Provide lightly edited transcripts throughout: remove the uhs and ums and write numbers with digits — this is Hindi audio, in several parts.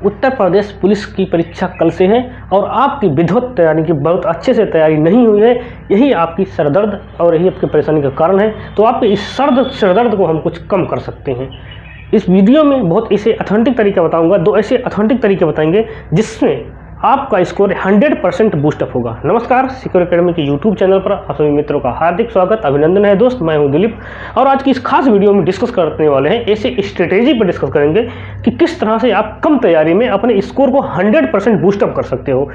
उत्तर प्रदेश पुलिस की परीक्षा कल से है और आपकी विधिवत यानी कि बहुत अच्छे से तैयारी नहीं हुई है, यही आपकी सरदर्द और यही आपकी परेशानी का कारण है। तो आपके इस सरदर्द को हम कुछ कम कर सकते हैं। इस वीडियो में बहुत ऐसे ऑथेंटिक तरीका बताऊंगा, 2 ऐसे ऑथेंटिक तरीके बताएंगे जिसमें आपका स्कोर 100% बूस्टअप होगा। नमस्कार, सिक्योर एकेडमी के यूट्यूब चैनल पर आप सभी मित्रों का हार्दिक स्वागत, अभिनंदन है दोस्त। मैं हूं दिलीप और आज की इस खास वीडियो में डिस्कस करने वाले हैं, ऐसे स्ट्रेटेजी पर डिस्कस करेंगे कि किस तरह से आप कम तैयारी में अपने स्कोर को 100% बूस्टअप कर सकते हो।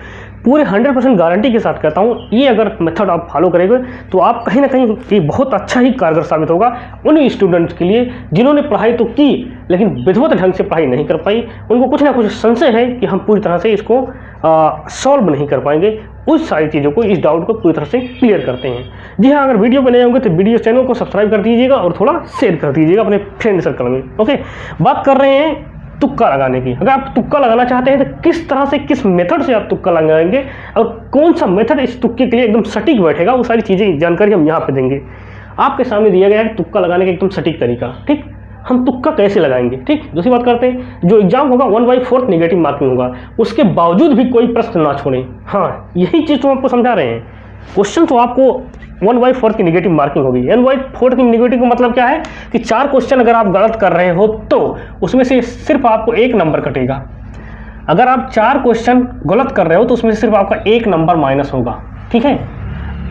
पूरे 100% गारंटी के साथ कहता हूँ, ये अगर मेथड आप फॉलो करेंगे तो आप कहीं ना कहीं ये बहुत अच्छा ही कारगर साबित होगा उन स्टूडेंट्स के लिए जिन्होंने पढ़ाई तो की लेकिन विधिवत ढंग से पढ़ाई नहीं कर पाई। उनको कुछ ना कुछ संशय है कि हम पूरी तरह से इसको सॉल्व नहीं कर पाएंगे। उस सारी चीज़ों को, इस डाउट को पूरी तरह से क्लियर करते हैं। जी हाँ, अगर वीडियो पे नए होंगे तो वीडियो चैनल को सब्सक्राइब कर दीजिएगा और थोड़ा शेयर कर दीजिएगा अपने फ्रेंड सर्कल में। ओके, बात कर रहे हैं तुक्का लगाने की। अगर आप तुक्का लगाना चाहते हैं तो किस तरह से, किस मेथड से आप तुक्का लगाएंगे और कौन सा मेथड इस तुक्के के लिए एकदम सटीक बैठेगा, वो सारी चीज़ें जानकारी हम यहाँ पे देंगे। आपके सामने दिया गया है तुक्का लगाने का एकदम सटीक तरीका। ठीक, हम तुक्का कैसे लगाएंगे। ठीक, दूसरी बात करते हैं, जो एग्जाम होगा 1/4 नेगेटिव मार्किंग होगा, उसके बावजूद भी कोई प्रश्न ना छोड़ें। हाँ, यही चीज़ तो आपको समझा रहे हैं। क्वेश्चन तो आपको 1/4 की नेगेटिव मार्किंग होगी। 1/4 की नेगेटिव का मतलब क्या है कि 4 क्वेश्चन अगर आप गलत कर रहे हो तो उसमें से सिर्फ आपको 1 नंबर कटेगा। अगर आप 4 क्वेश्चन गलत कर रहे हो तो उसमें से सिर्फ आपका 1 नंबर माइनस होगा। ठीक है,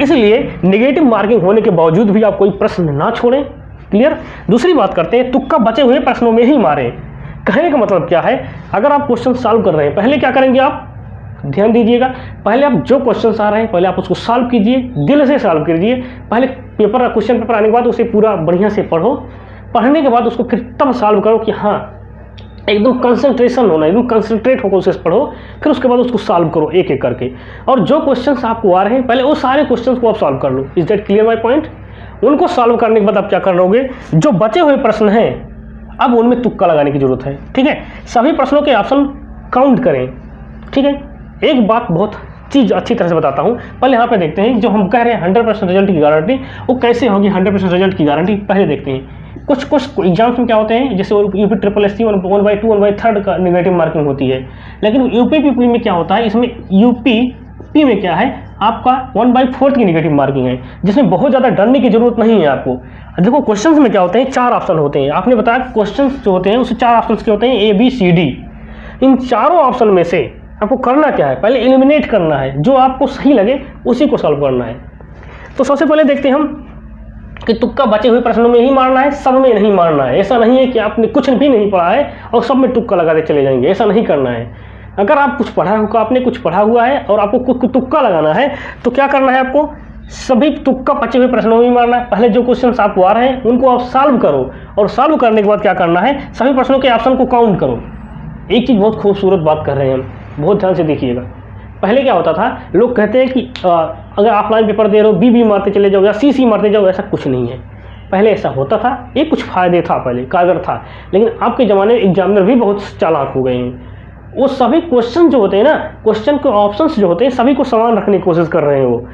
इसलिए नेगेटिव मार्किंग होने के बावजूद भी आप कोई प्रश्न ना छोड़ें। क्लियर। दूसरी बात करते हैं, तुक्का बचे हुए प्रश्नों में ही मारें। कहने का मतलब क्या है, अगर आप क्वेश्चन सॉल्व कर रहे हैं, पहले क्या करेंगे आप, ध्यान दीजिएगा, पहले आप जो क्वेश्चन आ रहे हैं पहले आप उसको सॉल्व कीजिए, दिल से सॉल्व कीजिए। पहले क्वेश्चन पेपर आने के बाद उसे पूरा बढ़िया से पढ़ो। पढ़ने के बाद उसको फिर तब सॉल्व करो कि हाँ एकदम कंसंट्रेशन होना, एकदम कंसंट्रेट होकर उसे पढ़ो। फिर उसके बाद उसको सॉल्व करो एक एक करके। और जो क्वेश्चंस आपको आ रहे हैं पहले वो सारे क्वेश्चंस को आप सॉल्व कर लो। Is that clear my point. उनको सॉल्व करने के बाद आप क्या करोगे, जो बचे हुए प्रश्न हैं अब उनमें तुक्का लगाने की जरूरत है। ठीक है, सभी प्रश्नों के ऑप्शन काउंट करें। ठीक है, एक बात बहुत चीज़ अच्छी तरह से बताता हूँ। पहले यहाँ पे देखते हैं, जो हम कह रहे हैं 100% रिजल्ट की गारंटी, वो कैसे होगी 100% रिजल्ट की गारंटी, पहले देखते हैं। कुछ एग्जाम्स में क्या होते हैं, जैसे यूपी SSC 1/2 1/3 का नेगेटिव मार्किंग होती है, लेकिन यूपी में क्या होता है, इसमें यूपी में क्या है, आपका 1/4 की नेगेटिव मार्किंग है, जिसमें बहुत ज़्यादा डरने की जरूरत नहीं है आपको। देखो क्वेश्चंस में क्या होते हैं, 4 ऑप्शन होते हैं। आपने बताया क्वेश्चंस जो होते हैं उससे 4 ऑप्शन के होते हैं, ABCD। इन चारों ऑप्शन में से आपको करना क्या है, पहले एलिमिनेट करना है, जो आपको सही लगे उसी को सॉल्व करना है। तो सबसे पहले देखते हैं हम कि तुक्का बचे हुए प्रश्नों में ही मारना है, सब में नहीं मारना है। ऐसा नहीं है कि आपने कुछ भी नहीं पढ़ा है और सब में तुक्का लगाते चले जाएंगे, ऐसा नहीं करना है। अगर आप कुछ पढ़ा होगा, आपने कुछ पढ़ा हुआ है और आपको कुछ तुक्का लगाना है तो क्या करना है, आपको सभी तुक्का बचे हुए प्रश्नों में मारना है। पहले जो क्वेश्चन आपको आ रहे हैं उनको आप सॉल्व करो और सॉल्व करने के बाद क्या करना है, सभी प्रश्नों के ऑप्शन को काउंट करो। एक चीज़ बहुत खूबसूरत बात कर रहे हैं हम, बहुत ध्यान से देखिएगा। पहले क्या होता था, लोग कहते हैं कि अगर ऑफलाइन पेपर दे रहे हो बी मारते चले जाओ या सी मारते जाओ, ऐसा कुछ नहीं है। पहले ऐसा होता था, ये कुछ फायदे था, पहले कारगर था, लेकिन आपके ज़माने में एग्जामिनर भी बहुत चालाक हो गए हैं। वो सभी क्वेश्चन जो होते हैं ना, क्वेश्चन के ऑप्शंस जो होते हैं सभी को समान रखने की कोशिश कर रहे हैं। वो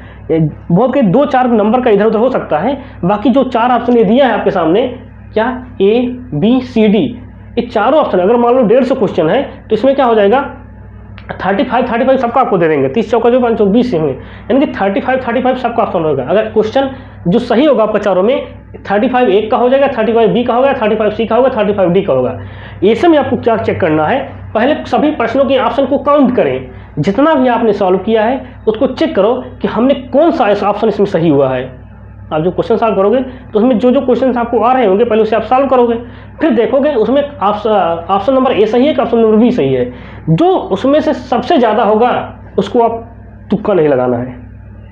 बहुत के 2-4 नंबर का इधर उधर हो सकता है, बाकी जो 4 ऑप्शन ये दिया है आपके सामने, क्या ABCD, ये चारों ऑप्शन, अगर मान लो 150 क्वेश्चन है तो इसमें क्या हो जाएगा, 35 सबका आपको दे देंगे। 30 चौका जो 520 होंगे, यानी कि 35 सबका ऑप्शन होगा। अगर क्वेश्चन जो सही होगा आपका चारों में, 35 एक का हो जाएगा, 35 B का होगा, 35 C का होगा, 35 D का होगा। ऐसे में आपको क्या चेक करना है, पहले सभी प्रश्नों के ऑप्शन को काउंट करें, जितना भी आपने सॉल्व किया है उसको चेक करो कि हमने कौन सा ऑप्शन इसमें सही हुआ है। आप जो क्वेश्चन सॉल्व करोगे तो उसमें जो क्वेश्चन आपको आ रहे होंगे पहले उसे आप सॉल्व करोगे, फिर देखोगे उसमें ऑप्शन नंबर A सही है कि ऑप्शन नंबर B सही है। जो उसमें से सबसे ज़्यादा होगा उसको आप तुक्का नहीं लगाना है।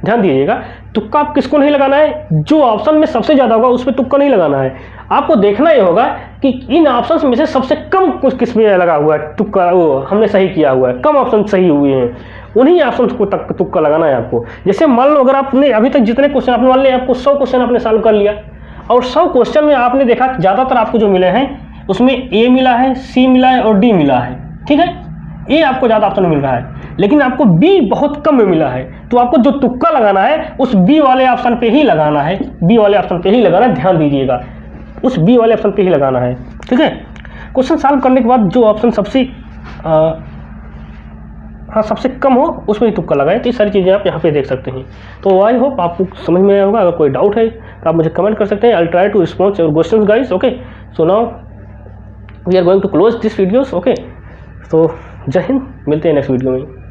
ध्यान दीजिएगा, तुक्का आप किसको नहीं लगाना है, जो ऑप्शन में सबसे ज़्यादा होगा उस पर तुक्का नहीं लगाना है। आपको देखना ही होगा कि इन ऑप्शन में से सबसे कम कुछ किस में लगा हुआ है तुक्का, वो हमने सही किया हुआ है, कम ऑप्शन सही हुए हैं, उन्हीं ऑप्शन को तुक्का लगाना है आपको। जैसे मान लो अगर आपने अभी तक जितने क्वेश्चन आपने, मान लिया आपको 100 क्वेश्चन आपने सॉल्व कर लिया और 100 क्वेश्चन में आपने देखा ज़्यादातर आपको जो मिले हैं उसमें A मिला है, C मिला है और D मिला है। ठीक है, A आपको ज़्यादा ऑप्शन मिल रहा है, लेकिन आपको B बहुत कम में मिला है, तो आपको जो तुक्का लगाना है उस B वाले ऑप्शन पे ही लगाना है, B वाले ऑप्शन पे ही लगाना है। ध्यान दीजिएगा, उस B वाले ऑप्शन पे ही लगाना है। ठीक है, क्वेश्चन सॉल्व करने के बाद जो ऑप्शन सबसे हाँ सबसे कम हो उसमें ही तुक्का लगाए। तो ये सारी चीज़ें आप यहाँ पे देख सकते हैं। तो आई होप आपको समझ में आया होगा। अगर कोई डाउट है तो आप मुझे कमेंट कर सकते हैं। I try to response your questions guys. Okay, so now we are going to close this videos. Okay, तो जय हिंद, मिलते हैं नेक्स्ट वीडियो में।